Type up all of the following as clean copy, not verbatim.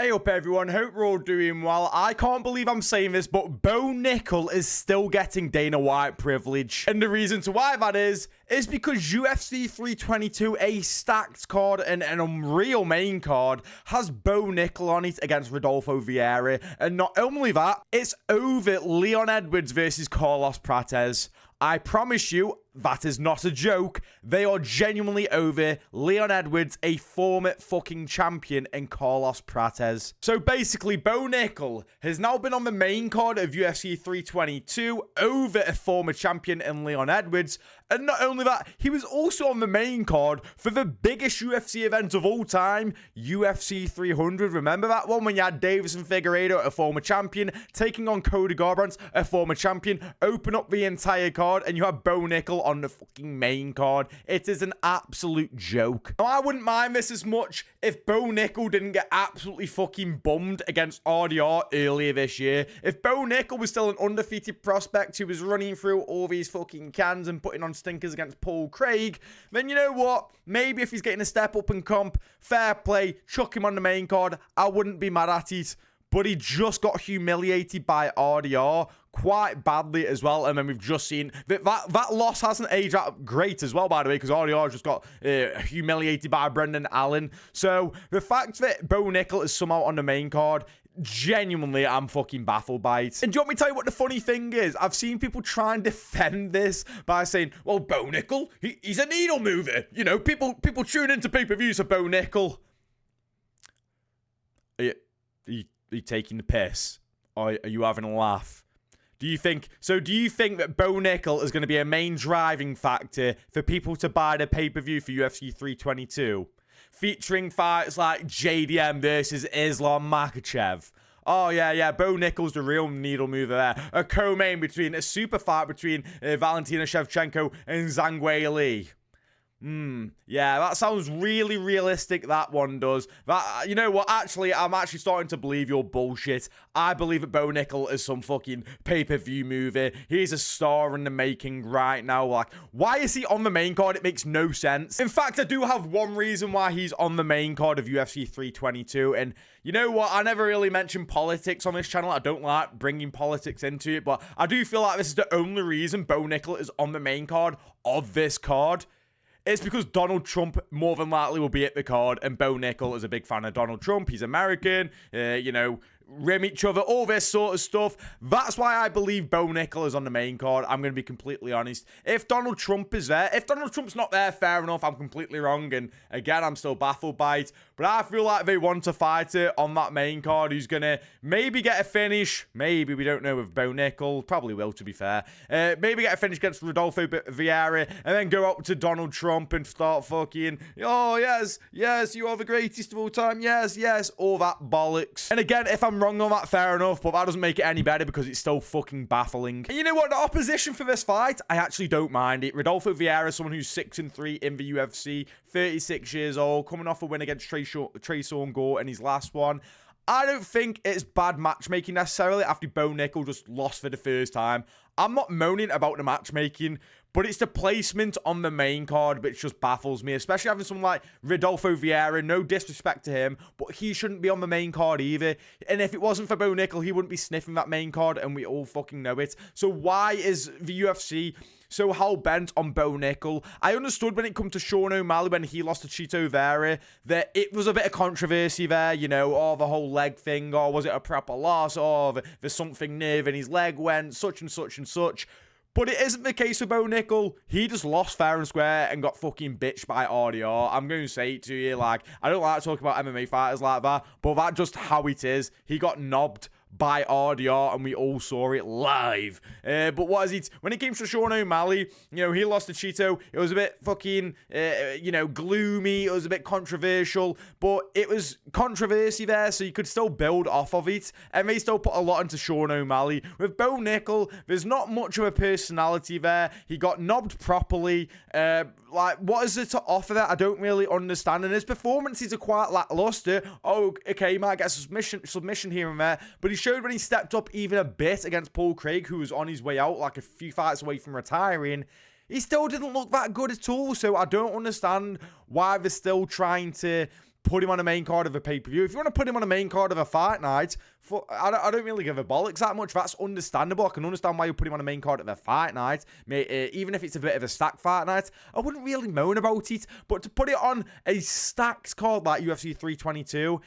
Hey up everyone, hope we're all doing well. I can't believe I'm saying this, but Bo Nickal is still getting Dana White privilege. And the reason to why that is because UFC 322, a stacked card and an unreal main card, has Bo Nickal on it against Rodolfo Vieira. And not only that, it's over Leon Edwards versus Carlos Prates. I promise you, that is not a joke. They are genuinely over Leon Edwards, a former fucking champion, and Carlos Prates. So basically, Bo Nickal has now been on the main card of UFC 322 over a former champion in Leon Edwards. And not only that, he was also on the main card for the biggest UFC event of all time, UFC 300. Remember that one when you had Davison Figueiredo, a former champion, taking on Cody Garbrandt, a former champion, open up the entire card, and you have Bo Nickal on the fucking main card. It is an absolute joke. Now, I wouldn't mind this as much if Bo Nickal didn't get absolutely fucking bummed against RDR earlier this year. If Bo Nickal was still an undefeated prospect who was running through all these fucking cans and putting on stinkers against Paul Craig, then you know what? Maybe if he's getting a step up in comp, fair play, chuck him on the main card. I wouldn't be mad at it. But he just got humiliated by RDR quite badly as well. And then we've just seen that loss hasn't aged that great as well, by the way, because RDR just got humiliated by Brendan Allen. So the fact that Bo Nickal is somehow on the main card, genuinely, I'm fucking baffled by it. And do you want me to tell you what the funny thing is? I've seen people try and defend this by saying, well, Bo Nickal, he's a needle mover. You know, people tune into pay-per-views for Bo Nickal. Are you taking the piss? Or are you having a laugh? Do you think that Bo Nickal is going to be a main driving factor for people to buy the pay-per-view for UFC 322? Featuring fights like JDM versus Islam Makhachev. Oh, yeah, Bo Nickal's the real needle mover there. A co-main between a super fight between Valentina Shevchenko and Zhang Weili. Yeah, that sounds really realistic, that one does. You know what, actually, I'm actually starting to believe your bullshit. I believe that Bo Nickal is some fucking pay-per-view mover. He's a star in the making right now. Like, why is he on the main card? It makes no sense. In fact, I do have one reason why he's on the main card of UFC 322, and you know what, I never really mentioned politics on this channel. I don't like bringing politics into it, but I do feel like this is the only reason Bo Nickal is on the main card of this card. It's because Donald Trump more than likely will be at the card, and Bo Nickal is a big fan of Donald Trump. He's American, you know, rim each other, all this sort of stuff. That's why I believe Bo Nickal is on the main card. I'm going to be completely honest. If Donald Trump is there, if Donald Trump's not there, fair enough, I'm completely wrong. And again, I'm still baffled by it. But I feel like they want a fighter on that main card who's going to maybe get a finish. Maybe, we don't know with Bo Nickal. Probably will, to be fair. Maybe get a finish against Rodolfo Vieira and then go up to Donald Trump and start fucking, oh, yes, you are the greatest of all time. Yes, all that bollocks. And again, if I'm wrong on that, fair enough, but that doesn't make it any better because it's still fucking baffling. And you know what? The opposition for this fight, I actually don't mind it. Rodolfo Vieira is someone who's 6-3 in the UFC, 36 years old, coming off a win against Trey Songor in his last one. I don't think it's bad matchmaking necessarily after Bo Nickal just lost for the first time. I'm not moaning about the matchmaking, but it's the placement on the main card which just baffles me, especially having someone like Rodolfo Vieira. No disrespect to him, but he shouldn't be on the main card either. And if it wasn't for Bo Nickal, he wouldn't be sniffing that main card, and we all fucking know it. So why is the UFC so hell-bent on Bo Nickal? I understood when it come to Sean O'Malley when he lost to Chito Vera that it was a bit of controversy there, you know, or the whole leg thing, or was it a proper loss, or there's something nerve in his leg went, such and such and such. But it isn't the case with Bo Nickal. He just lost fair and square and got fucking bitched by RDR. I'm going to say it to you, like, I don't like talking about MMA fighters like that, but that's just how it is. He got knobbed by RDR, and we all saw it live. But what is it? When it came to Sean O'Malley, you know, he lost to Chito. It was a bit fucking, you know, gloomy. It was a bit controversial, but it was controversy there, so you could still build off of it, and they still put a lot into Sean O'Malley. With Bo Nickal, there's not much of a personality there. He got knobbed properly. Like, what is there to offer that? I don't really understand. And his performances are quite lackluster. Oh, okay, he might get a submission here and there, but he showed when he stepped up even a bit against Paul Craig, who was on his way out, like a few fights away from retiring. He still didn't look that good at all, so I don't understand why they're still trying to put him on a main card of a pay-per-view. If you want to put him on a main card of a fight night, I don't really give a bollocks that much. That's understandable. I can understand why you put him on a main card of a fight night, even if it's a bit of a stacked fight night. I wouldn't really moan about it, but to put it on a stacked card like UFC 322,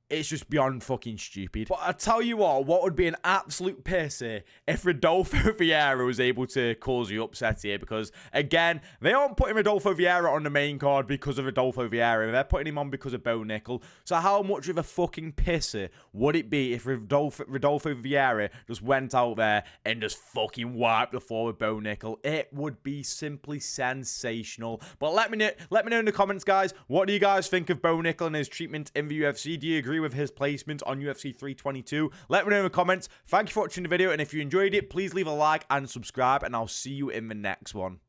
it's just beyond fucking stupid. But I tell you what would be an absolute pisser if Rodolfo Vieira was able to cause the upset here, because again, they aren't putting Rodolfo Vieira on the main card because of Rodolfo Vieira. They're putting him on because of Bo Nickal. So how much of a fucking pisser would it be if Rodolfo Vieira just went out there and just fucking wiped the floor with Bo Nickal? It would be simply sensational. But let me know in the comments, guys. What do you guys think of Bo Nickal and his treatment in the UFC? Do you agree with his placement on UFC 322? Let me know in the comments. Thank you for watching the video, and if you enjoyed it, please leave a like and subscribe, and I'll see you in the next one.